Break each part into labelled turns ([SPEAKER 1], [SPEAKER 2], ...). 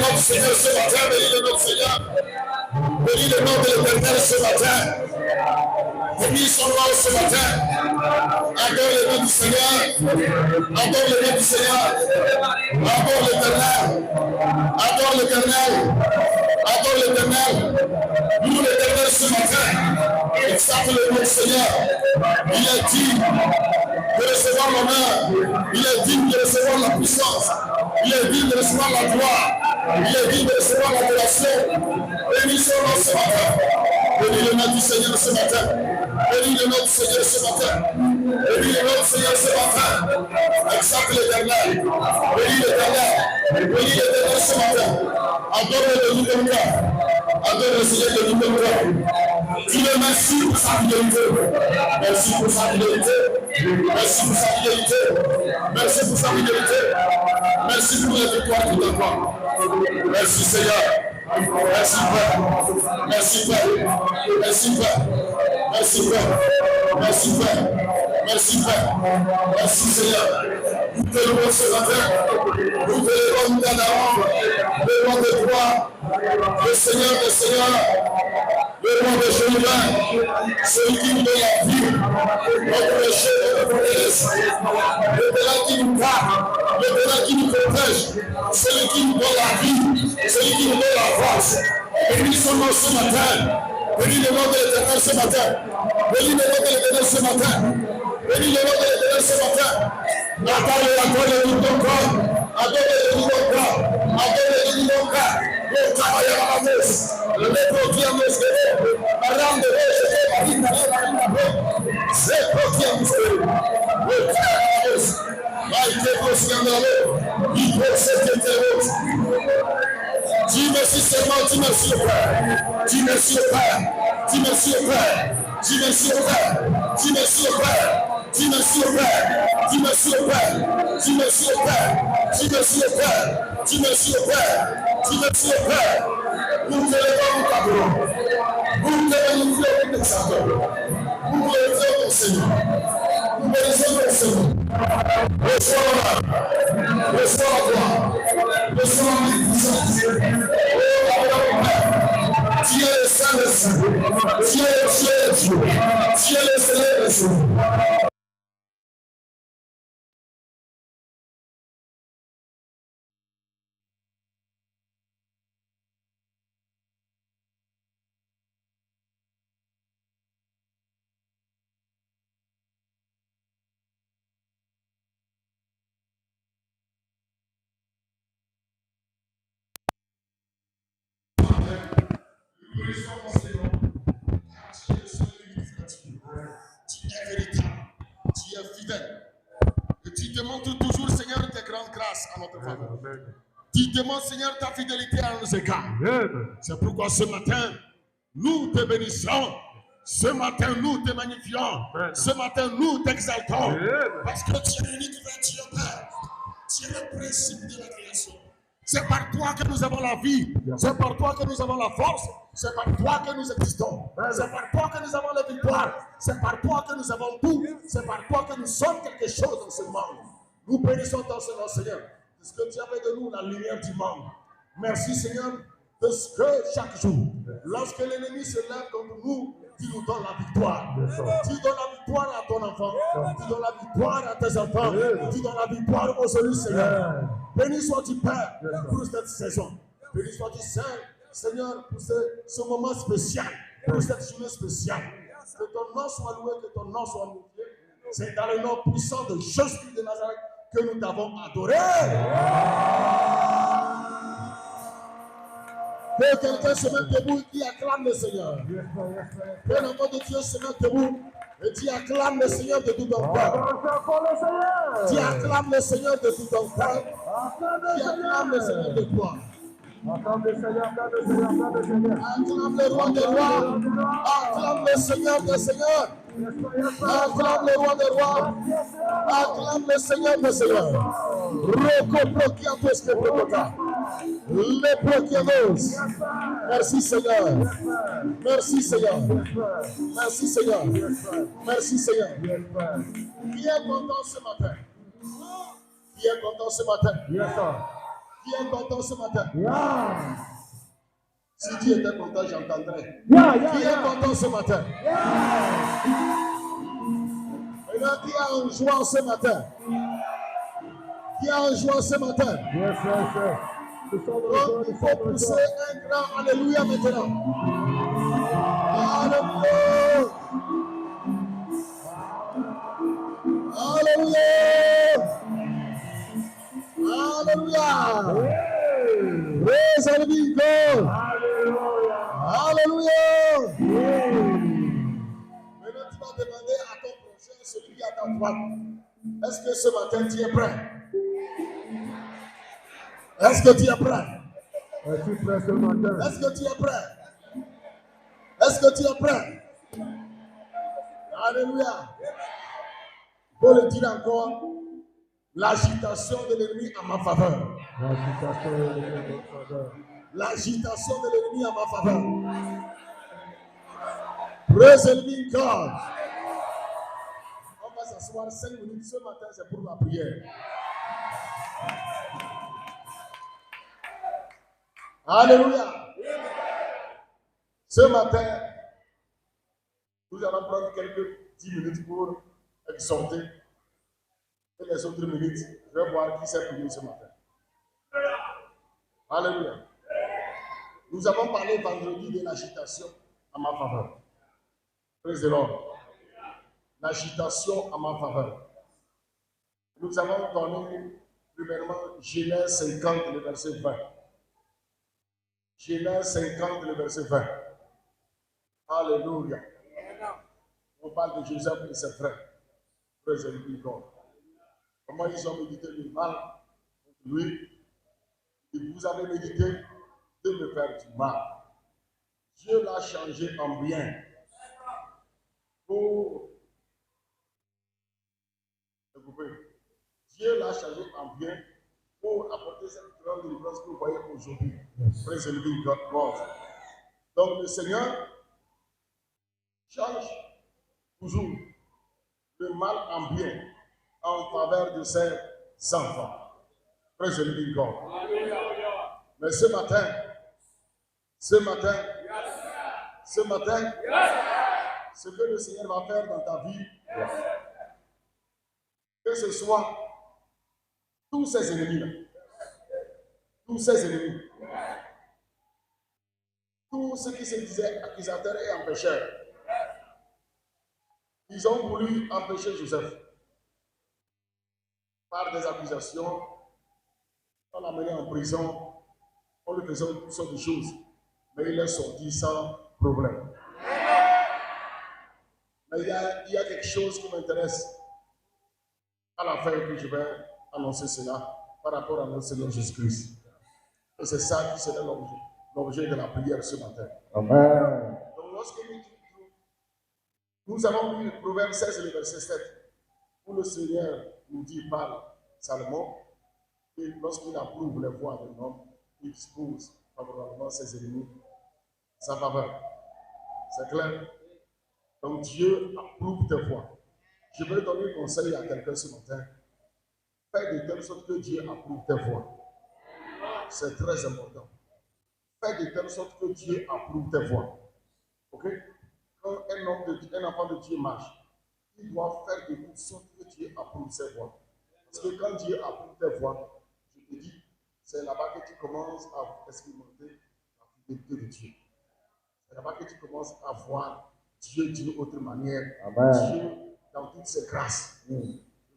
[SPEAKER 1] notre Seigneur ce matin, bénis le notre Seigneur. Bénis le nom de l'Éternel ce matin. Bénis son nom ce matin. Adore le nom du Seigneur. Adore le nom du Seigneur. Adore l'Éternel. Adore l'Éternel. Adore l'Éternel. Nous l'Éternel ce matin. Exalte le nom du Seigneur. Il est digne de recevoir l'honneur. Il est digne de recevoir la puissance. Il est digne de recevoir la gloire. Il est digne de recevoir l'adoration. Bénis son nom ce matin. Bénis le nom du Seigneur ce matin. Bénis le nom du Seigneur ce matin. Bénis le nom du Seigneur ce matin. Exalte l'Éternel. Bénis l'Éternel. Bénis l'Éternel ce matin. Adore-le de tout ton cœur. Adore le Seigneur de tout ton cœur. Dis-le merci pour sa fidélité. Merci pour sa fidélité. Merci pour sa fidélité. Merci pour sa fidélité. Merci pour les victoires qu'il t'accorde. Merci Seigneur. Merci Père. Merci Père. Merci Père. Merci Père. Merci Père. Merci Père. Merci Seigneur. Nous te louons ce matin. Nous te louons, nous t'adorons. Le nom de toi, le Seigneur des Seigneurs, le nom de Jéhovah, celui qui nous donne la vie, notre péché, notre faiblesse, le Père qui nous parle, le Père qui nous protège, celui qui nous donne la vie, celui qui nous donne la force. Bénis son nom ce matin. Bénis le nom de l'Éternel ce matin. Bénis le nom de l'Éternel ce matin. Bénis le nom de l'Éternel ce matin. Adore-le de tout ton corps. Adore-le de tout ton corps. Adore-le de tout ton corps. Le travail à la messe. Le produit à messe. Arrande de c'est produit à messe. Le travail à la messe. Maïté pour scandaleux. Il faut cette terroriste. Dis merci seulement, dis merci au Père. Dis merci au Père. Dis merci au Père. Dis merci au Père. Dis merci au Père. Dis merci au Père. Dis merci au Père. Dis merci au Père. Dis merci au Père. Dis merci au Père. Dis merci au Père. Nous te levons, nous t'adorons. Nous te bénissons, nous t'exaltons. Nous bénissons ton Seigneur. Nous bénissons ton Seigneur. Reçois l'honneur. Reçois la gloire. Reçois la puissance. Tu es le Saint des Saints. Tu es le Dieu des dieux. Tu es le Seigneur des Seigneurs. Tu es véritable, tu es fidèle. Et tu demandes toujours, Seigneur, tes grandes grâces à notre faveur. Tu demandes, Seigneur, ta fidélité à nos égards. C'est pourquoi ce matin, nous te bénissons. Ce matin, nous te magnifions. Ce matin, nous t'exaltons. Parce que tu es l'unique vrai Dieu, Père. Tu es le principe de la création. C'est par toi que nous avons la vie. C'est par toi que nous avons la force. C'est par toi que nous existons. C'est par toi que nous avons la victoire. C'est par toi que nous avons tout. C'est par toi que nous sommes quelque chose dans ce monde. Nous bénissons ton Seigneur, Seigneur. Parce que tu as fait de nous la lumière du monde. Merci, Seigneur, parce que chaque jour, lorsque l'ennemi se lève contre nous, tu nous donnes la victoire. Tu donnes la victoire à ton enfant. Tu donnes la victoire à tes enfants. Tu donnes la victoire aux élus, Seigneur. Béni sois-tu, Père, pour cette saison. Béni sois-tu, Seigneur, pour ce moment spécial, pour cette journée spéciale. Que ton nom soit loué, que ton nom soit loué. C'est dans le nom puissant de Jésus de Nazareth que nous t'avons adoré. Que quelqu'un se mette debout qui acclame le Seigneur. Que l'enfant de Dieu se mette debout et tu acclames le Seigneur de tout ton cœur. Tu acclames le Seigneur de tout ton cœur. Tu acclames le Seigneur de toi. Acclame le Seigneur, acclame le Seigneur, acclame le Seigneur. Acclame le roi des rois. Acclame le Seigneur des seigneurs. Acclame le roi des rois. Acclame le Seigneur des seigneurs. Merci Seigneur. Merci Seigneur. Merci Seigneur. Merci Seigneur. Qui est content ce matin? Qui est content ce matin? Qui est content ce matin?
[SPEAKER 2] Yeah.
[SPEAKER 1] Si Dieu était content, j'entendrais.
[SPEAKER 2] Yeah,
[SPEAKER 1] Qui est content ce matin? Maintenant, qui a en joie ce matin? Qui a en joie ce matin?
[SPEAKER 2] Yes, yes, yes.
[SPEAKER 1] Donc, il faut pousser un grand alléluia maintenant. Alléluia. Alléluia. Alléluia. Praise the living God. Alléluia. Maintenant, tu vas demander à ton prochain, celui qui est à ta droite, est-ce que ce matin tu es prêt? Est-ce que tu es prêt?
[SPEAKER 2] Es-tu prêt ce matin?
[SPEAKER 1] Est-ce que tu es prêt? Est-ce que tu es prêt? Alléluia. Pour le dire encore, l'agitation de l'ennemi en ma faveur.
[SPEAKER 2] L'agitation de l'ennemi en ma faveur.
[SPEAKER 1] L'agitation de l'ennemi en ma faveur. Praise the living God. On va s'asseoir 5 minutes ce matin, c'est pour la prière. Alléluia. Ce matin, nous allons prendre quelques 10 minutes pour exhorter. Et les autres minutes, je vais voir qui s'est prié ce matin. Alléluia. Nous avons parlé vendredi de l'agitation en ma faveur. Praise the Lord. L'agitation en ma faveur. Nous avons donné premièrement Genèse 50, le verset 20. Genèse 50, le verset 20. Alléluia. On parle de Joseph et ses frères. Praise the Lord. Comment ils ont médité le mal contre lui. Et vous avez médité de me faire du mal. Dieu l'a changé en bien pour Dieu l'a changé en bien pour apporter cette grande délivrance que vous voyez aujourd'hui. Praise the living God. Donc le Seigneur change toujours le mal en bien en faveur de ses enfants. Praise the living God. Mais ce matin, ce que le Seigneur va faire dans ta vie, que ce soit tous ces ennemis-là, tous ceux qui se disaient accusateurs et empêcheurs, ils ont voulu empêcher Joseph par des accusations, on l'a mené en prison, on lui faisait toutes sortes de choses, mais il est sorti sans problème. Mais il y a quelque chose qui m'intéresse à la fin que je vais annoncer cela par rapport à notre Seigneur Jésus-Christ. Et c'est ça qui sera l'objet de la prière ce matin.
[SPEAKER 2] Amen.
[SPEAKER 1] Donc lorsque nous avons lu le Proverbe 16 et le verset 7, où le Seigneur nous dit par Salomon, et lorsqu'il approuve les voies d'un homme, il dispose favorablement ses ennemis sa faveur. C'est clair? Donc Dieu approuve tes voies. Je vais donner un conseil à quelqu'un ce matin. Fais de telle sorte que Dieu approuve tes voies. C'est très important. Fais de telle sorte que Dieu approuve tes voies. Ok? Quand un enfant de Dieu marche, il doit faire de toute sorte que Dieu approuve ses voies. Parce que quand Dieu approuve tes voies, je te dis, c'est là-bas que tu commences à expérimenter la fidélité de Dieu. C'est là-bas que tu commences à voir Dieu d'une autre manière.
[SPEAKER 2] Amen.
[SPEAKER 1] Dieu dans toutes ses grâces.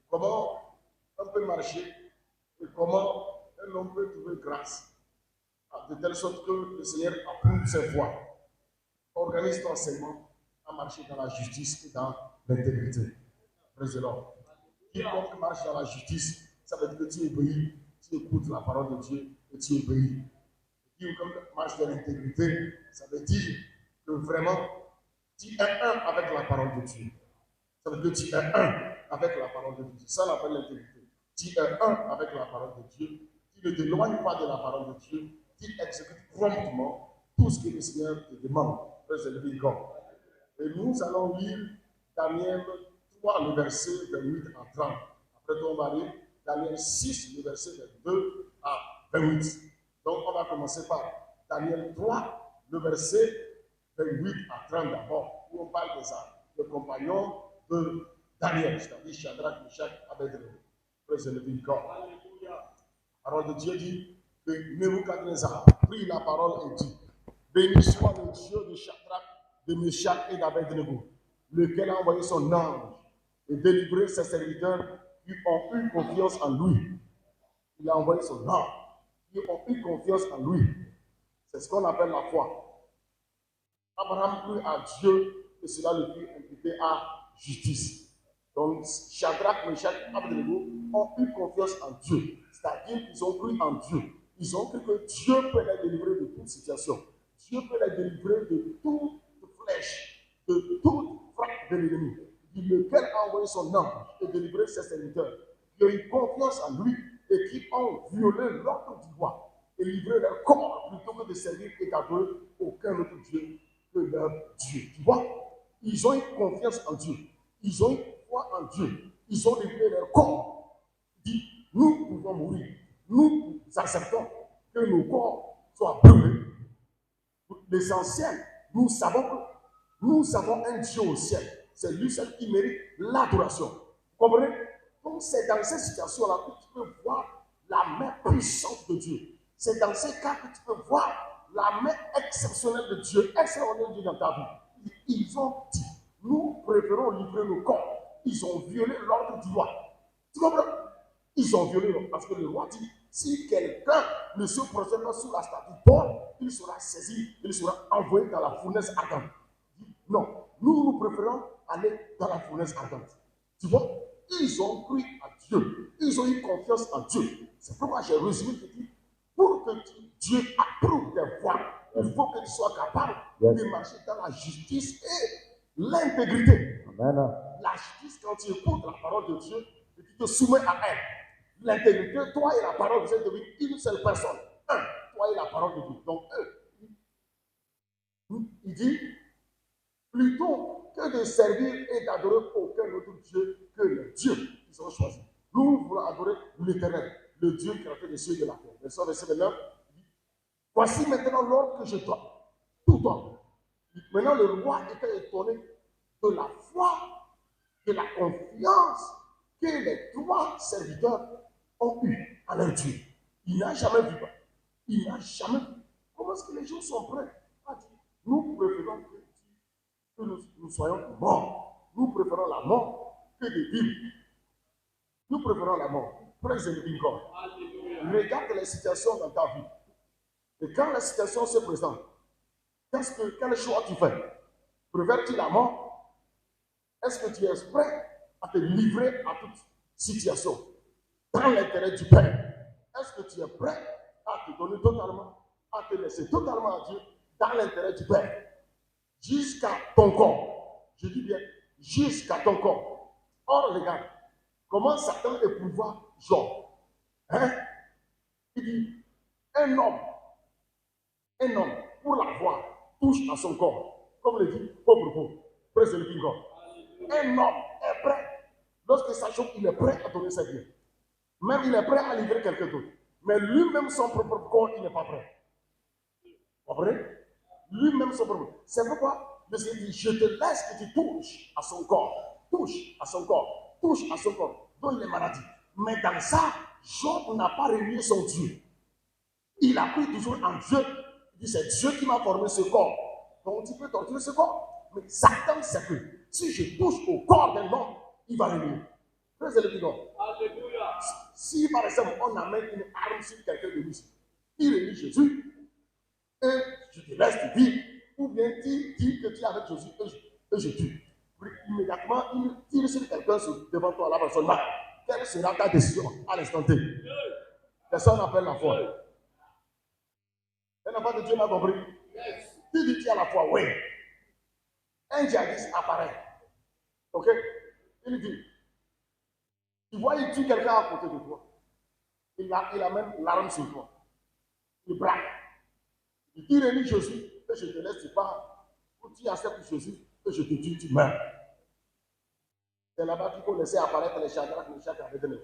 [SPEAKER 1] Comment on peut marcher et comment un homme peut trouver grâce de telle sorte que le Seigneur approuve ses voies. Organise ton enseignement à marcher dans la justice et dans l'intégrité. Praise the Lord. Quiconque marche dans la justice, ça veut dire que tu obéis, tu écoutes la parole de Dieu et tu obéis. Quiconque marche dans l'intégrité, ça veut dire que vraiment tu es un avec la parole de Dieu. Ça veut dire que tu es un avec la parole de Dieu. Ça, on appelle l'intégrité. Tu es un avec la parole de Dieu. Tu ne t'éloignes pas de la parole de Dieu. Tu exécutes promptement tout ce que le Seigneur te demande. Praise the living God. Et nous allons lire Daniel 3, le verset 28 à 30. Après, on va lire Daniel 6, le verset 22 à 28. Donc, on va commencer par Daniel 3, le verset 28 à 30 d'abord, où on parle des compagnons de Daniel, c'est-à-dire Shadrach, Meshach, Abednego. Praise the living God. La parole de Dieu dit que Nebuchadnezzar prit la parole et dit: béni soit le Dieu de Shadrach, de Meshach et d'Abednego, lequel a envoyé son ange et délivré ses serviteurs qui ont eu confiance en lui. Il a envoyé son ange qui ont eu confiance en lui. C'est ce qu'on appelle la foi. Abraham crut à Dieu et cela le fut imputé à justice. Donc, Shadrach, Meshach et Abednego ont eu confiance en Dieu. C'est-à-dire qu'ils ont cru en Dieu. Ils ont cru que Dieu peut les délivrer de toute situation. Dieu peut les délivrer de toute flèche, de toute frappe de l'ennemi. Lequel a envoyé son ange et délivré ses serviteurs, qui ont eu confiance en lui et qui ont violé l'ordre du roi et livré leur corps plutôt que de servir et d'adorer aucun autre Dieu que leur Dieu. Tu vois, ils ont eu confiance en Dieu. Ils ont eu foi en Dieu. Ils ont livré leur corps. Ils disent, nous pouvons mourir. Nous acceptons que nos corps soient brûlés. L'essentiel, nous avons un Dieu au ciel. C'est lui seul qui mérite l'adoration. Vous comprenez? Donc c'est dans ces situations-là que tu peux voir la main puissante de Dieu. C'est dans ces cas que tu peux voir la main exceptionnelle de Dieu, extraordinaire de Dieu dans ta vie. Ils ont dit, nous préférons livrer nos corps. Ils ont violé l'ordre du roi. Tu comprends? Ils ont violé l'ordre parce que le roi dit, si quelqu'un ne se présente pas sous la statue d'or, il sera saisi, il sera envoyé dans la fournaise ardente. Non, nous préférons aller dans la fournaise ardente. Tu vois, ils ont cru à Dieu, ils ont eu confiance en Dieu. C'est pourquoi j'ai résumé que dit, pour que Dieu approuve tes voies, il faut que tu sois capable de marcher dans la justice et l'intégrité.
[SPEAKER 2] Amen.
[SPEAKER 1] La justice, quand tu écoutes la parole de Dieu et tu te soumets à elle. L'intégrité, toi et la parole, vous êtes devenus une seule personne. Un, toi et la parole de Dieu. Donc, il dit, plutôt que de servir et d'adorer aucun autre Dieu que le Dieu qu'ils ont choisi. Nous voulons adorer l'Éternel, le Dieu qui a fait les cieux et de la terre. Verset 29, voici maintenant l'ordre que je donne, tout homme. Maintenant, le roi était étonné de la foi, de la confiance que les trois serviteurs ont eu à leur Dieu. Il n'a jamais vu. Il n'a jamais vu. Comment est-ce que les gens sont prêts à dire, nous préférons que nous soyons morts. Nous préférons la mort que de vivre. Nous préférons la mort. Praise the living God. Regarde les situations dans ta vie. Et quand la situation se présente, quel choix tu fais? Préfères-tu la mort? Est-ce que tu es prêt à te livrer à toute situation dans l'intérêt du Père? Est-ce que tu es prêt à te donner totalement, à te laisser totalement à Dieu dans l'intérêt du Père? Jusqu'à ton corps. Je dis bien, jusqu'à ton corps. Or, regarde, comment Satan éprouva Job. Hein? Il dit, un homme, pour l'avoir, touche à son corps. Comme le dit pauvre. Praise the living God. Un homme est prêt. Lorsque ça choque, il est prêt à donner sa vie. Même il est prêt à livrer quelqu'un d'autre. Mais lui-même, son propre corps, il n'est pas prêt. Vous comprenez? Lui-même son propre. C'est pourquoi le Seigneur dit, je te laisse que tu touches à son corps. Touche à son corps. Touche à son corps. Donne les maladies. Mais dans ça, Job n'a pas renié son Dieu. Il a cru toujours en Dieu. Il dit, c'est Dieu qui m'a formé ce corps. Donc tu peux torturer ce corps. Mais Satan sait que si je touche au corps d'un homme, il va renier. Praise the living God. Alléluia. Si par exemple on amène une arme sur quelqu'un de nous, il renie Jésus, et je te laisse te vivre, ou bien tu dis que tu es avec Jésus et je tue. Immédiatement, il tire sur quelqu'un devant toi, la personne meurt. Quelle sera ta décision à l'instant T? Personne appelle la foi. Un enfant de Dieu m'a compris. Tu dis tu as la foi, oui. Un djihadiste apparaît. Ok? Il dit, tu vois, il tue quelqu'un à côté de toi. Il amène l'arme sur toi. Il braque. Il dit, renie Jésus, et je te laisse, tu pars. Ou tu acceptes Jésus, et je te tue, tu meurs. C'est là-bas qu'il faut laisser apparaître les Shadrach, Meshach et Abednego.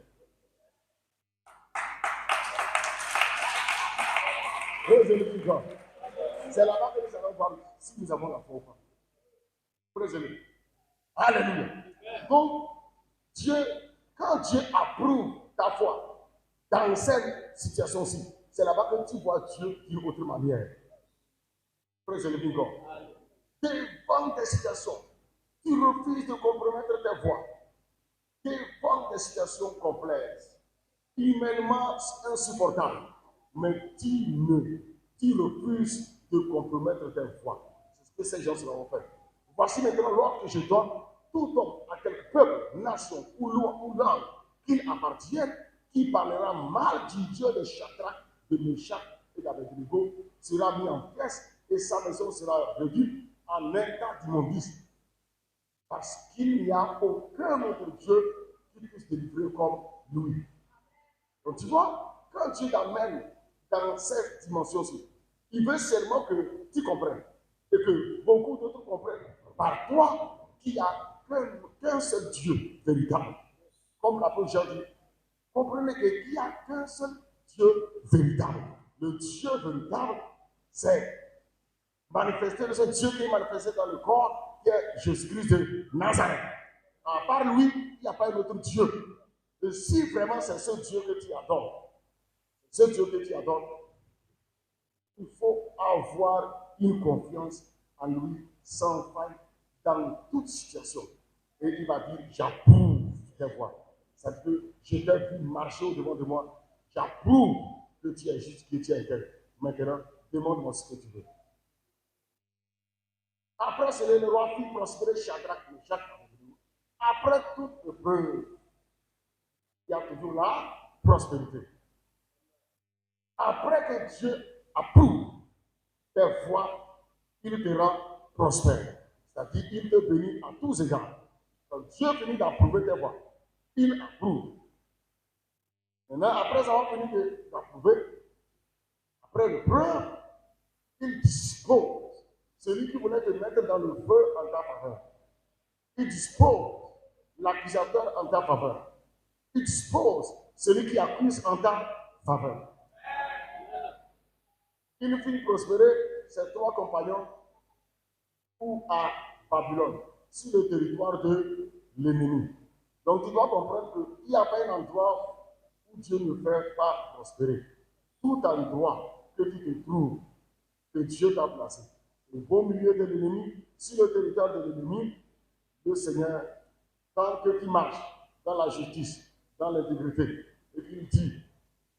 [SPEAKER 1] Praise the living God. C'est là-bas que nous allons voir si nous avons la foi ou pas. Praise the Lord. Alléluia. Donc, Dieu, quand Dieu approuve ta foi dans cette situation-ci, c'est là-bas que tu vois Dieu d'une autre manière. Praise the living God. Devant des situations, tu refuses de compromettre tes voix. Devant des situations complexes, humainement insupportables, mais tu refuses de compromettre tes voix. C'est ce que ces gens ont fait. Voici maintenant l'ordre que je donne. Tout homme, à quel peuple, nation ou langue qu'il appartienne, qui parlera mal du Dieu de Shadrach, de Meshach et d'Abednego, sera mis en pièces et sa maison sera réduite en état d'immondice. Parce qu'il n'y a aucun autre Dieu qui puisse délivrer comme lui. Donc tu vois, quand Dieu t'amène dans cette dimension-ci, il veut seulement que tu comprennes et que beaucoup d'autres comprennent par toi qu'il n'y a qu'un seul Dieu véritable. Comme l'apôtre Jean dit, comprenez qu'il n'y a qu'un seul Dieu véritable. Le Dieu véritable, c'est manifesté, le seul Dieu qui est manifesté dans le corps, qui est Jésus-Christ de Nazareth. À part lui, il n'y a pas un autre Dieu. Et si vraiment c'est ce Dieu que tu adores, il faut avoir une confiance en lui sans faille dans toute situation. Et il va dire, j'approuve tes voies. Ça veut dire que je t'ai vu marcher au-devant de moi. J'approuve que tu es juste, que tu es intègre. Maintenant, demande-moi ce que tu veux. Après, c'est le roi qui prospérait Shadrach, Meshach, Abednego. Après toute peur, il y a toujours la prospérité. Après que Dieu approuve tes voies, il te rend prospère. C'est-à-dire qu'il te bénit à tous égards. Donc Dieu finit d'approuver tes voies. Il approuve. Maintenant, après avoir fini d'approuver, après le preuve, il dispose. Celui qui voulait te mettre dans le feu en ta faveur. Il dispose l'accusateur en ta faveur. Il dispose celui qui accuse en ta faveur. Il finit prospérer ses 3 compagnons ou à Babylone, sur le territoire de l'ennemi. Donc tu dois comprendre qu'il n'y a pas un endroit où Dieu ne fait pas prospérer. Tout endroit que tu te trouves, que Dieu t'a placé, au beau milieu de l'ennemi, sur le territoire de l'ennemi, le Seigneur, tant que tu marches dans la justice, dans l'intégrité, et qu'il dit,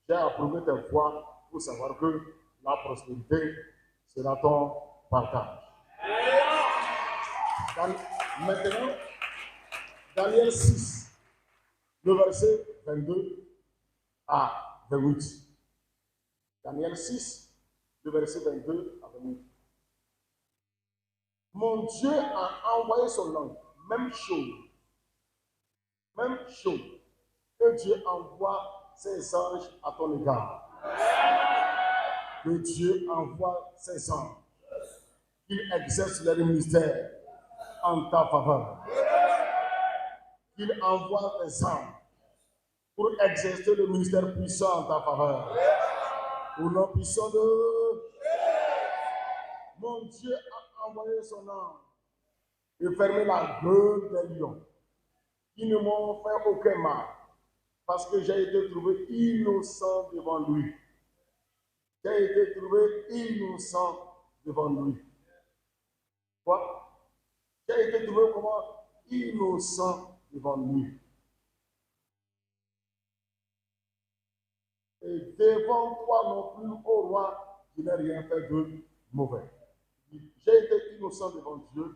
[SPEAKER 1] j'ai approuvé tes voies pour savoir que la prospérité sera ton partage. Maintenant, Daniel 6, le verset 22 à 28. Daniel 6, le verset 22 à 28. Mon Dieu a envoyé son ange, même chose que Dieu envoie ses anges à ton égard. Que Dieu envoie ses anges, qu'ils exercent leur ministère en ta faveur. Qu'il envoie des anges pour exercer le ministère puissant en ta faveur. Au nom puissant de mon Dieu a envoyé son ange et fermé la gueule des lions qui ne m'ont fait aucun mal parce que j'ai été trouvé innocent devant lui. J'ai été trouvé innocent devant lui. Quoi? J'ai été trouvé comment? Innocent devant lui. Et devant toi non plus, ô roi, qui n'ai rien fait de mauvais. J'ai été innocent devant Dieu,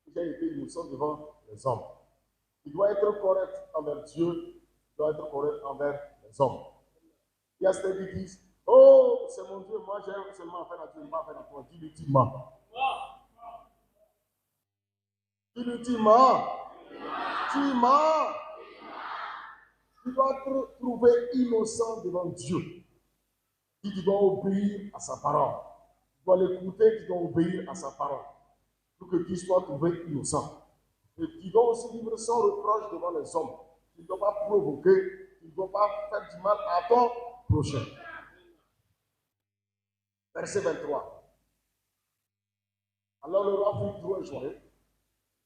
[SPEAKER 1] j'ai été innocent devant les hommes. Il doit être correct envers Dieu, il doit être correct envers les hommes. Il y a ceux qui disent, oh, c'est mon Dieu, moi j'ai seulement affaire à Dieu, pas affaire à toi. Dis-lui, tu mens. Dis-lui, tu mens. Tu mens. Tu dois te trouver innocent devant Dieu. Tu dois obéir à sa parole. Tu dois l'écouter, tu dois obéir à sa parole. Pour que tu sois trouvé innocent. Et tu dois aussi vivre sans reproche devant les hommes. Tu ne dois pas provoquer, tu ne dois pas faire du mal à ton prochain. Verset 23. Alors le roi fut trop joyeux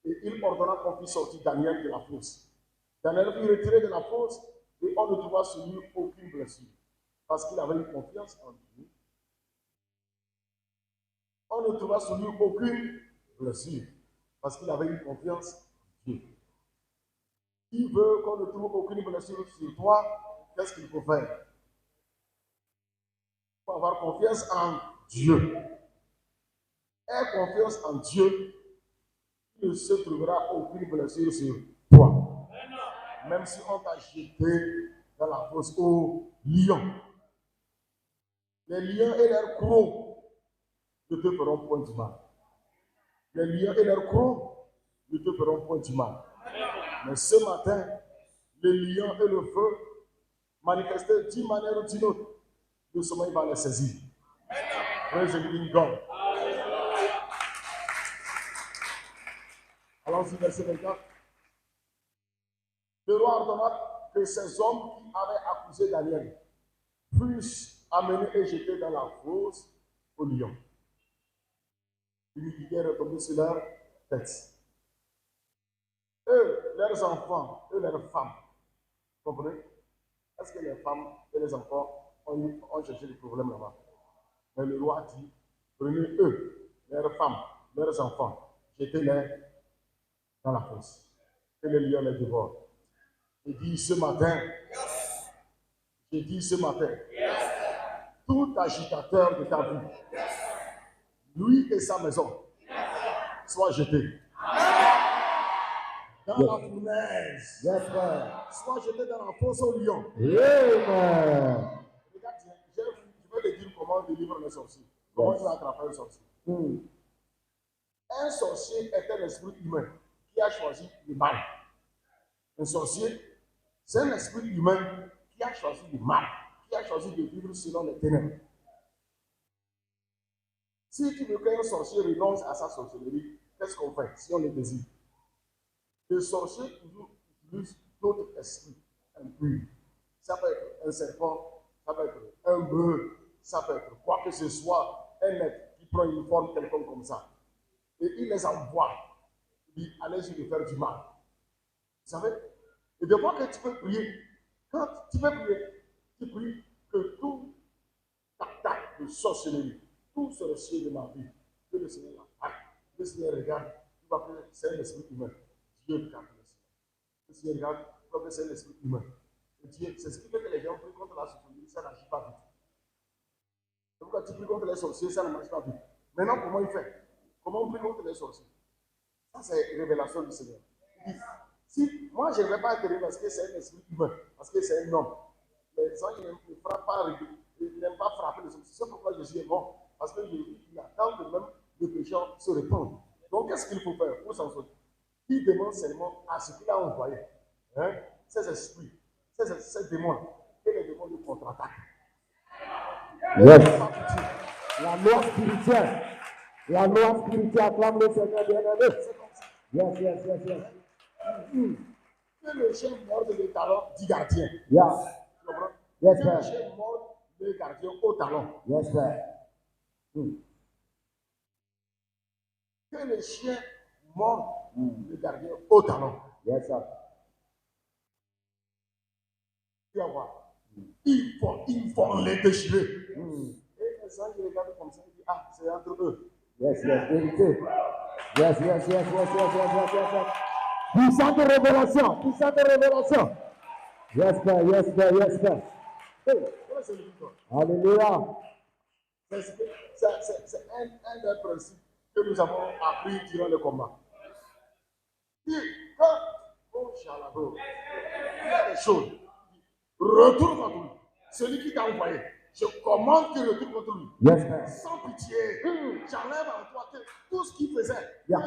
[SPEAKER 1] et il ordonna qu'on fît sortir Daniel de la fosse. Daniel fut retiré de la fosse et on ne trouva sur lui aucune blessure parce qu'il avait eu confiance en Dieu. On ne trouva sur lui aucune blessure parce qu'il avait eu confiance en Dieu. Qui veut qu'on ne trouve aucune blessure sur toi, qu'est-ce qu'il faut faire? Il faut avoir confiance en Dieu. Aie confiance en Dieu, il ne se trouvera aucune blessure sur toi. Même si on t'a jeté dans la fosse aux lions. Les lions et leurs crocs ne te feront point du mal. Les lions et leurs crocs ne te feront point du mal. Mais ce matin, les lions et le feu, manifestés d'une manière ou d'une autre, le sommeil va les saisir. Praise the living God. Allons-y, verset 24. Le roi ordonna que ces hommes qui avaient accusé Daniel fussent amenés et jetés dans la fosse aux lions. L'humidité est retombée sur leur tête. Eux, leurs enfants, eux, leurs femmes. Vous comprenez? Est-ce que les femmes et les enfants ont cherché des problèmes là-bas? Mais le roi dit, prenez eux, leurs femmes, leurs enfants, jetez-les dans la fosse. Que les lions les dévorent. J'ai dit ce matin, tout agitateur de ta vie, lui et sa maison, soit jeté dans la fournaise, soit jeté dans la fosse au lion. Regarde, je vais te dire comment on délivre les sorciers. Comment tu vas attraper un sorcier. Un sorcier est un esprit humain qui a choisi le mal. Un sorcier, c'est un esprit humain qui a choisi le mal, qui a choisi de vivre selon les ténèbres. Si tu veux qu'un sorcier renonce à sa sorcellerie, qu'est-ce qu'on fait si on le désire? Le sorcier utilise d'autres esprits impurs. Ça peut être un serpent, ça peut être un bœuf, ça peut être quoi que ce soit, un être qui prend une forme quelconque comme ça. Et il les envoie. Il dit, allez-y de faire du mal. Vous savez? Et de fois que tu peux prier, quand tu peux prier, tu pries que tout attaque de sorcellerie, tout sorcier de ma vie, que le Seigneur attaque. Le Seigneur regarde, il va que c'est un esprit humain. Dieu regarde le Seigneur. Le Seigneur regarde, il va que c'est un esprit humain. Et Dieu, c'est ce qui fait que les gens prient contre la sorcellerie, ça n'agit pas vite. C'est pourquoi tu pries contre les sorciers, ça ne marche pas vite. Maintenant, comment il fait? Comment on prie contre les sorciers? Ça, c'est une révélation du Seigneur. Il dit, si moi je ne vais pas intervenir parce que c'est un esprit humain, parce que c'est un homme, les gens ne frappent pas, ils n'aiment pas frapper les sorciers. C'est pourquoi je suis bon. Parce que il attend que même le pécheur se répande. Donc qu'est-ce qu'il faut faire pour s'en sortir? Il demande seulement à ce qu'il a envoyé, ces esprits, ces démons, que les démons le contre-attaquent.
[SPEAKER 2] Yes. La loi spirituelle. La loi spirituelle acclame le Seigneur bien-aimé. Yes.
[SPEAKER 1] Que le chien morde le talon du gardien.
[SPEAKER 2] Yeah.
[SPEAKER 1] Tu comprends?
[SPEAKER 2] Yes,
[SPEAKER 1] Que le
[SPEAKER 2] sir.
[SPEAKER 1] chien morde le gardien au talon.
[SPEAKER 2] Yes, sir.
[SPEAKER 1] Que le chien morde le gardien au talon.
[SPEAKER 2] Yes, sir.
[SPEAKER 1] Tu vas voir. Ils vont les déchirer. Et les gens qui regardent comme ça, ils disent, ah, c'est entre eux.
[SPEAKER 2] Yes, vérité. Yes. Puissante révélation. Yes, sir. Hey.
[SPEAKER 1] Voilà, c'est le but.
[SPEAKER 2] Alléluia.
[SPEAKER 1] C'est un des principes que nous avons appris durant le combat. Quand il y a des choses, retourne contre lui. Celui qui t'a envoyé, je commande qu'il retourne contre lui.
[SPEAKER 2] Yes, sir.
[SPEAKER 1] Sans pitié, j'enlève en toi que tout ce qu'il faisait,
[SPEAKER 2] Yeah.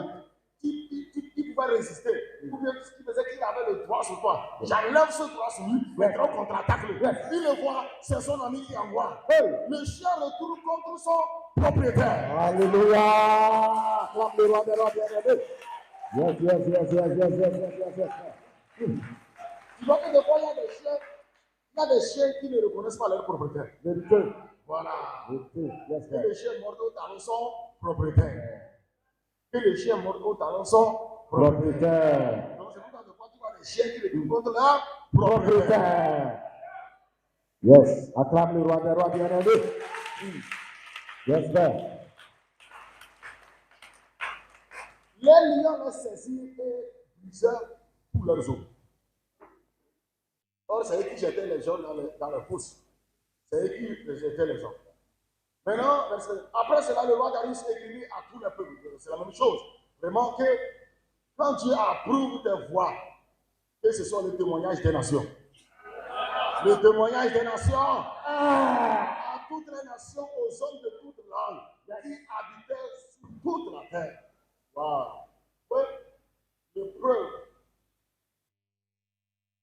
[SPEAKER 1] il pouvait résister, ou bien tout ce qu'il faisait qu'il avait le droit sur toi. J'enlève ce droit sur lui, maintenant contre-attaque-le. Il le voit, c'est son ami qui envoie. Le chien retourne contre son propriétaire.
[SPEAKER 2] Alléluia. Acclame le roi des rois bien-aimé. Yes.
[SPEAKER 1] Tu vois que des fois, il y a des chiens qui ne reconnaissent pas leur propriétaire.
[SPEAKER 2] Vérité.
[SPEAKER 1] Voilà.
[SPEAKER 2] Yes,
[SPEAKER 1] Que les chiens mordent au talon sont propriétaires. Que les chiens mordent au talon sont propriétaires. Donc c'est pourquoi tu vois les chiens qui les contre là, propriétaires.
[SPEAKER 2] Yes, acclame le roi des rois bien-aimé. Yes, sir.
[SPEAKER 1] Les lions les saisirent et brisèrent tous leurs os. Or, c'est eux qui jetaient les gens dans les pousses. C'est eux qui jetaient les gens. Maintenant, après cela, le roi Darius écrivit à tous les peuples. C'est la même chose. Vraiment que quand Dieu approuve tes voix, que ce sont les témoignages des nations. Les témoignages des nations à toutes les nations, aux hommes de toutes langues qui habitaient sur toute la terre. Wow. Oui, le preuve,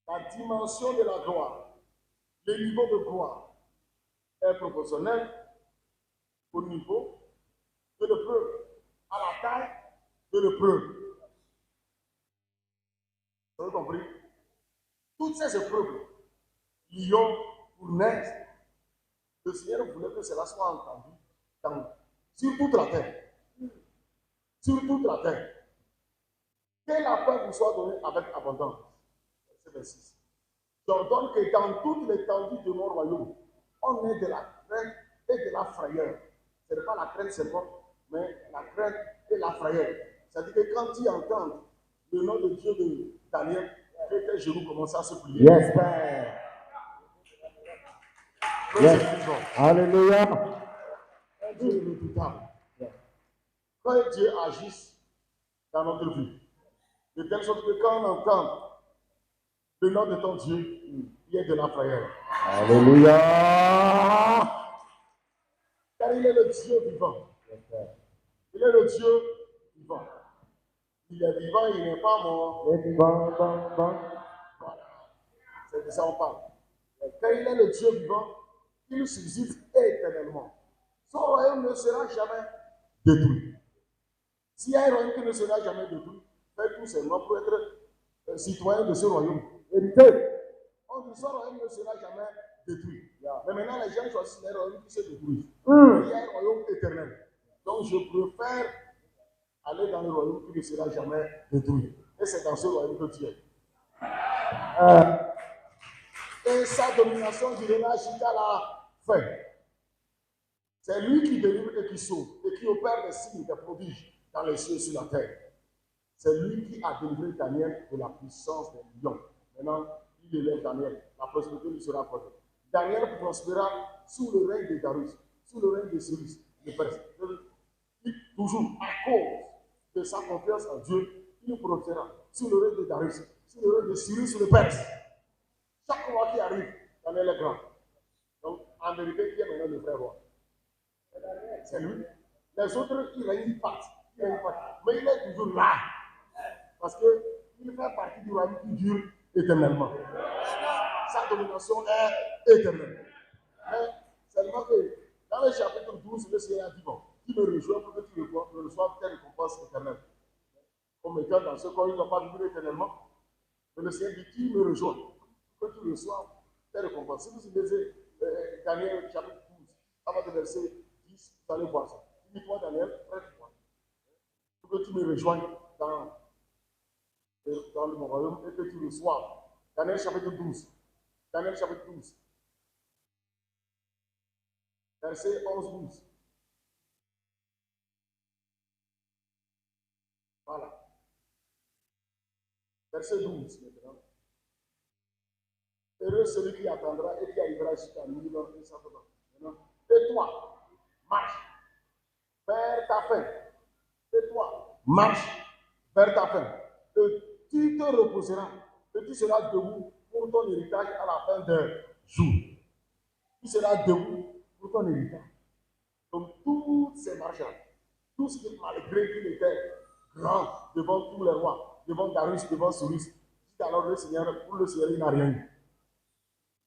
[SPEAKER 1] la dimension de la gloire, le niveau de gloire est proportionnel au niveau de l'épreuve, à la taille de l'épreuve. Vous avez compris? Toutes ces épreuves, lions, fournaises, le Seigneur voulait que cela soit entendu sur toute la terre. Sur toute la terre. Que la paix vous soit donnée avec abondance. Verset 26. J'ordonne que dans toute l'étendue de mon royaume, on ait de la crainte et de la frayeur. Ce n'est pas la crainte seulement, mais la crainte et la frayeur. C'est-à-dire que quand tu entends le nom de Dieu de Daniel, que tes genoux commencent à se plier.
[SPEAKER 2] Yes, Père. Yes. Alléluia.
[SPEAKER 1] Dieu est redoutable. Quand Dieu agisse dans notre vie, de telle sorte que quand on entend le nom de ton Dieu, il y a de la frayeur.
[SPEAKER 2] Alléluia.
[SPEAKER 1] Car il est le Dieu vivant. Il est le Dieu vivant. Il est vivant, il n'est pas mort. Voilà. C'est de ça qu'on parle. Car il est le Dieu vivant, il subsiste éternellement. Son royaume ne sera jamais détruit. S'il y a un royaume qui ne sera jamais détruit, faites tout simplement pour être citoyen de ce royaume. Hérité. On dit son royaume ne sera jamais détruit. Mais maintenant, les gens choisissent les royaumes qui se détruisent. Il y a un royaume éternel. Donc, je préfère aller dans le royaume qui ne sera jamais détruit. Et c'est dans ce royaume que tu es. Et sa domination durera jusqu'à la fin. C'est lui qui délivre et qui sauve, et qui opère des signes, des prodiges dans les cieux et sur la terre. C'est lui qui a délivré Daniel de la puissance des lions. Maintenant, il élève Daniel. La prospérité lui sera accordée. Daniel prospéra sous le règne de Darius, sous le règne de Cyrus, de Perse. Toujours à cause de sa confiance en Dieu, il prospéra sous le règne de Darius, sous le règne de Cyrus, le Perse. Chaque roi qui arrive, Daniel est grand. Donc, en vérité, qui est maintenant le vrai roi? C'est lui. Les autres, ils règnent pas. Mais il est toujours là. Parce qu'il fait partie du royaume qui dure éternellement. Sa domination est éternelle. Mais seulement que dans le chapitre 12, le Seigneur a dit, bon, qui me rejoint pour que tu reçoives tes récompenses éternelles. Comme étant dans ce corps, il ne va pas vivre éternellement. Mais le Seigneur dit, qui me rejoint pour que tu reçoives tes récompenses. Si vous lisez Daniel chapitre 12, avant de verset 10, vous allez voir ça. Dis-toi Daniel, prête-toi. Pour que tu me rejoignes dans le royaume et que tu reçoives. Daniel chapitre 12. Daniel chapitre 12. Verset 11-12. Voilà. Verset 12 maintenant. Heureux celui qui attendra et qui arrivera jusqu'à 1000 ans et 100 ans. Et toi, marche vers ta fin. Et toi, marche vers ta fin. Et tu te reposeras. Et tu seras debout pour ton héritage à la fin des jours. Tu seras debout pour ton héritage. Donc, toutes ces marchands, tout ce qui, malgré qu'il était grand devant tous les rois, devant Darius, devant Cyrus, alors le Seigneur, pour le Seigneur, il n'a rien eu.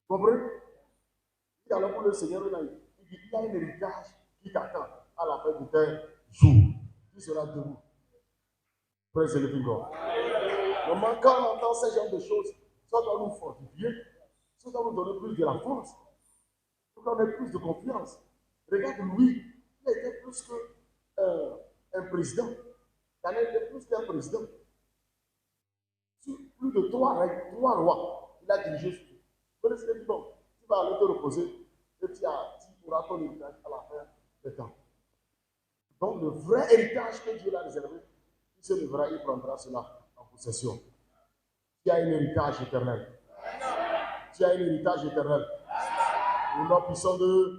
[SPEAKER 1] Vous comprenez? Alors pour le Seigneur, il y a un héritage qui t'attend à la fin de tes jours. Tu seras debout. Praise the living God. Donc, quand on entend ce genre de choses, ça doit nous fortifier, ça doit nous donner plus de la force, pour qu'on ait plus de confiance
[SPEAKER 2] Regarde Louis, il était plus qu'un président. Daniel était plus qu'un président. Sur plus de 3 rois, il a dirigé sur tout. Le Seigneur dit non, tu vas aller te reposer et tu auras ton héritage à la fin des temps. Donc le vrai héritage que Dieu l'a réservé, il se lèvera, il prendra cela en possession. Tu as un héritage éternel. Tu as un héritage éternel. Au nom puissant de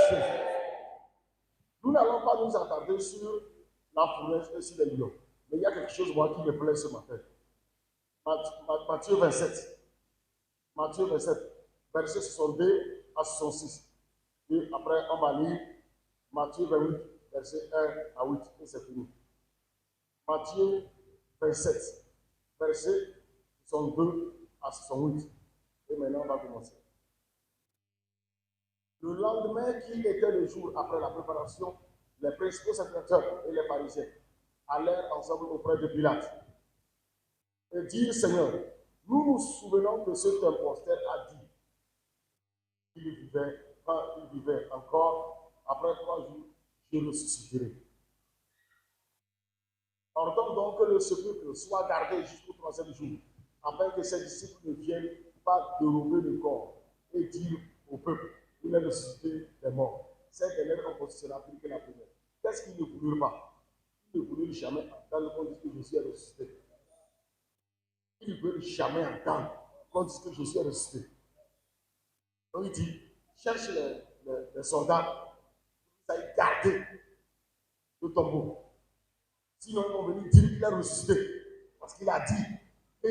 [SPEAKER 2] Jésus. Nous n'allons pas nous attarder sur la fournaise et sur les lions. Mais il y a quelque chose, moi, qui me plaît ce matin. Matthieu 27. Matthieu 27, versets 62 à 66. Et après, on va lire Matthieu 28, versets 1 à 8. Et c'est fini. Matthieu 27, versets 62 à 68. Et maintenant, on va commencer. Le lendemain, qui était le jour après la préparation, les principaux sacrificateurs et les pharisiens allèrent ensemble auprès de Pilate et dirent: Seigneur, nous nous souvenons que cet imposteur a dit quand il vivait encore, après 3 jours, je ressusciterai. Ordonne donc que le sépulcre soit gardé jusqu'au 3e jour, afin que ses disciples ne viennent pas dérober le corps et dire au peuple: il est ressuscité des morts. Cette dernière imposition sera plus que la première. Qu'est-ce qu'ils ne voulurent pas? Ils ne voulurent jamais entendre qu'on dise que Jésus est ressuscité. Ils ne veulent jamais entendre qu'on dise que Jésus est ressuscité. Donc il dit: cherche les soldats, ça y garder le tombeau. Sinon, ils vont venir dire qu'il est ressuscité. Parce qu'il a dit, que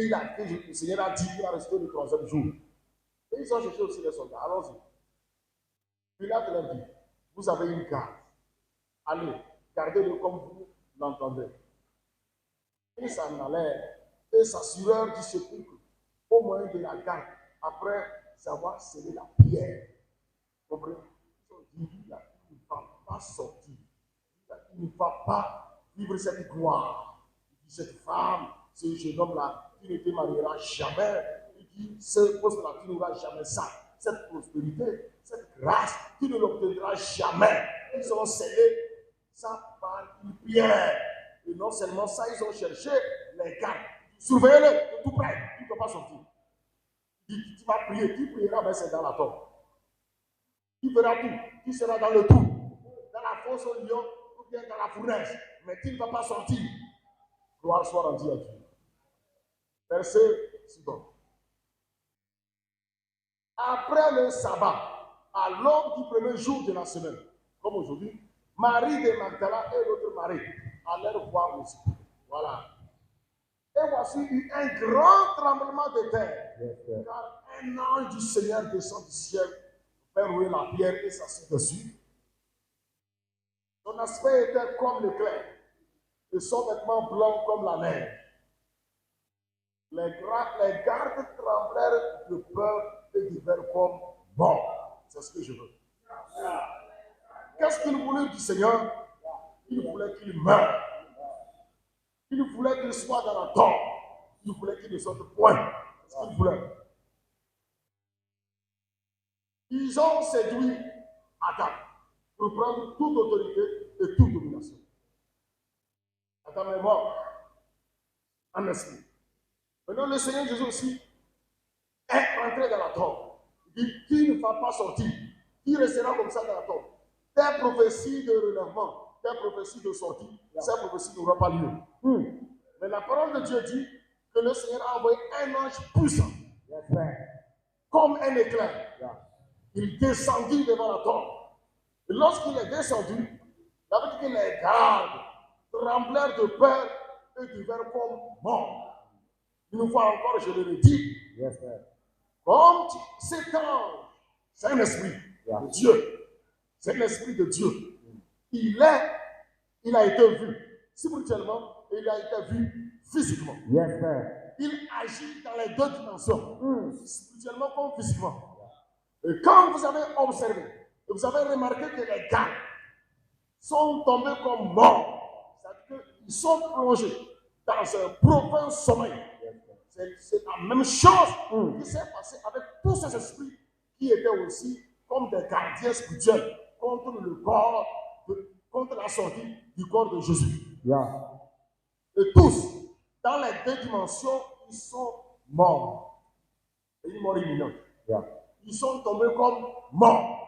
[SPEAKER 2] le Seigneur a dit qu'il a ressuscité le 3e jour. Et ils ont cherché aussi les soldats. Allons-y. Pilate leur dit: vous avez une garde. Allez, gardez-le comme vous l'entendez. Ils s'en allèrent et s'assurèrent du sépulcre au moyen de la garde, après avoir scellé la pierre. Vous comprenez? Ils ont dit: il ne va pas sortir. Il ne va pas vivre cette gloire. Il dit: cette femme, ce jeune homme-là, qui ne te mariera jamais. Il dit: ce poste-là, tu n'auras jamais ça. Cette prospérité, cette grâce, tu ne l'obtiendras jamais. Ils ont scellé ça par une pierre. Et non seulement ça, ils ont cherché les gardes. Surveillez-le de tout près, il ne peut pas sortir. Il dit: tu vas prier, qui priera, mais c'est dans la tombe. Qui fera tout, qui sera dans le trou, dans la fosse au lion, ou bien dans la fournaise, mais qui ne va pas sortir. Gloire soit rendue à Dieu. Verset suivant. Après le sabbat, à l'aube du premier jour de la semaine, comme aujourd'hui, Marie de Magdala et l'autre Marie allèrent voir aussi. Voilà. Et voici un grand tremblement de terre. Car un ange du Seigneur descend du ciel, fait rouler la pierre et s'assit dessus. Son aspect était comme l'éclair, et son vêtement blanc comme la neige. Les gardes tremblèrent de peur et divers comme morts. C'est ce que je veux. Qu'est-ce qu'il voulait du Seigneur? Il voulait qu'il meure. Il voulait qu'il soit dans la tombe. Il voulait qu'il ne sorte point. C'est ce qu'il voulait. Ils ont séduit Adam pour prendre toute autorité et toute domination. Adam est mort en esprit. Maintenant, le Seigneur Jésus aussi est entré dans la tombe. Il dit: qui ne va pas sortir, qui restera comme ça dans la tombe. Tes prophéties de relèvement, tes prophéties de sortie, ces prophéties n'auront pas lieu. Mais la parole de Dieu dit que le Seigneur a envoyé un ange puissant, comme un éclair. Il descendit devant la tombe. Et lorsqu'il est descendu, il avait dit que les gardes tremblèrent de peur et devinrent comme morts. Une fois encore, je le redis. Comme cet ange, c'est un esprit de Dieu. C'est l'esprit de Dieu. Il a été vu spirituellement et il a été vu physiquement. Il agit dans les deux dimensions, spirituellement comme physiquement. Et quand vous avez observé, et vous avez remarqué que les gars sont tombés comme morts, c'est-à-dire qu'ils sont plongés dans un profond sommeil. C'est la même chose qui s'est passée avec tous ces esprits qui étaient aussi comme des gardiens spirituels, contre le corps, contre la sortie du corps de Jésus.
[SPEAKER 3] Yeah.
[SPEAKER 2] Et tous, dans les deux dimensions, ils sont morts. Et une mort imminente.
[SPEAKER 3] Yeah.
[SPEAKER 2] Ils sont tombés comme morts.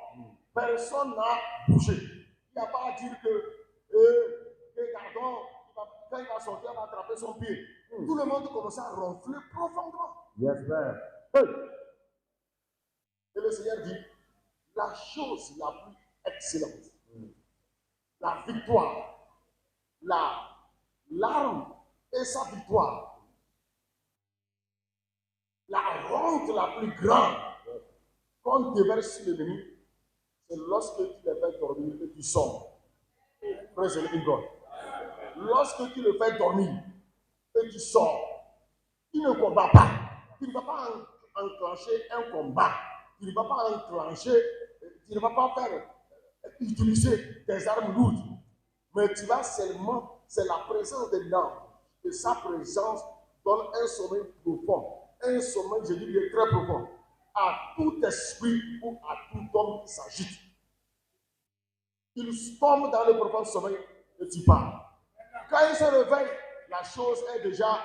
[SPEAKER 2] Personne n'a bougé. Il n'y a pas à dire que regardons, quand il va sortir, il va attraper son pied. Tout le monde commence à ronfler profondément.
[SPEAKER 3] Yes, man.
[SPEAKER 2] Et le Seigneur dit, la chose la plus excellente, la victoire, l'arme et sa victoire, la honte la plus grande qu'on déverse sur l'ennemi, c'est lorsque tu le fais dormir et tu sors. Praise the living God. Lorsque tu le fais dormir et tu sors, tu ne combats pas. Tu ne vas pas enclencher un combat. Tu ne vas pas enclencher, tu ne vas pas faire utiliser des armes lourdes. Mais tu vas seulement, c'est la présence de l'âme. Et sa présence donne un sommeil profond. Un sommeil, je dis bien très profond. À tout esprit ou à tout homme qui s'agite. Il tombe dans le profond sommeil et tu pars. Quand il se réveille, la chose est déjà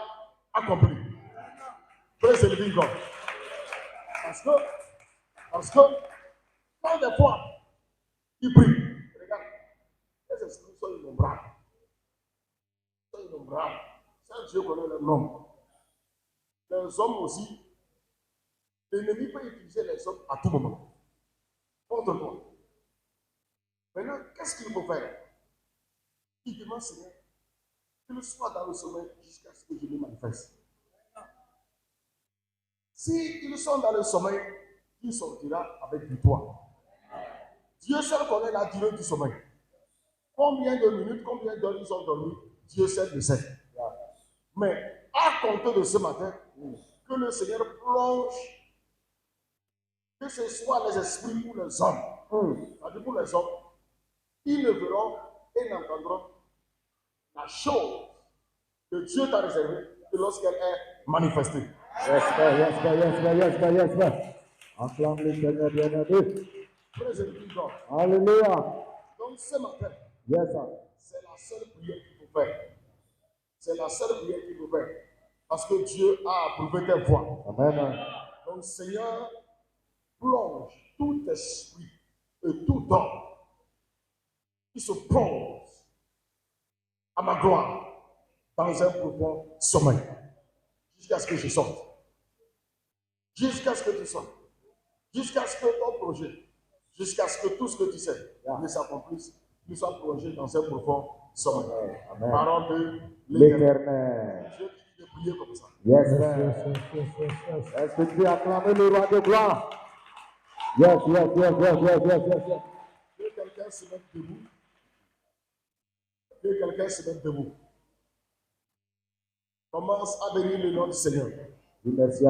[SPEAKER 2] accomplie. Praise the living God. Parce que quand des fois, il prie. Regarde, les esprits sont innombrables. Ils sont innombrables. Seul Dieu connaît le nombre. Les hommes aussi, l'ennemi peut utiliser les hommes à tout moment. Contre toi. Maintenant, qu'est-ce qu'il faut faire? Il demande, Seigneur, qu'il soit dans le sommeil jusqu'à ce que je me manifeste. S'ils sont dans le sommeil, il sortira avec victoire. Dieu seul connaît la durée du sommeil. Combien de minutes, combien d'heures ils ont dormi, Dieu seul le sait. Mais à compter de ce matin, que le Seigneur plonge, que ce soit les esprits ou les hommes, c'est-à-dire pour les hommes, ils ne verront et n'entendront la chose que Dieu t'a réservée que lorsqu'elle est manifestée.
[SPEAKER 3] Yes, sir, yes, sir, yes, sir, yes, sir, yes, sir. Acclame le Seigneur bien-aimé.
[SPEAKER 2] Praise the living God.
[SPEAKER 3] Alléluia.
[SPEAKER 2] Donc ce matin,
[SPEAKER 3] Yes, sir.
[SPEAKER 2] c'est la seule prière qu'il faut faire. C'est la seule prière qu'il faut faire. Parce que Dieu a approuvé tes voix.
[SPEAKER 3] Amen.
[SPEAKER 2] Donc Seigneur, plonge tout esprit et tout homme qui se pose à ma gloire dans un profond sommeil. Jusqu'à ce que je sorte. Jusqu'à ce que tu sortes. Jusqu'à ce que ton projet, jusqu'à ce que tout ce que tu sais ne s'accomplisse, tu sois plongé dans un profond sommeil.
[SPEAKER 3] Amen.
[SPEAKER 2] Parole de
[SPEAKER 3] L'éternel.
[SPEAKER 2] Dieu qui dit de prier comme ça.
[SPEAKER 3] Yes, sir. Est-ce que tu peux acclamer le roi de gloire? Yes, yes, yes, yes, yes, yes, yes, yes.
[SPEAKER 2] Que quelqu'un se mette debout. Que quelqu'un se mette debout. Commence à bénir le nom du Seigneur.
[SPEAKER 3] Merci à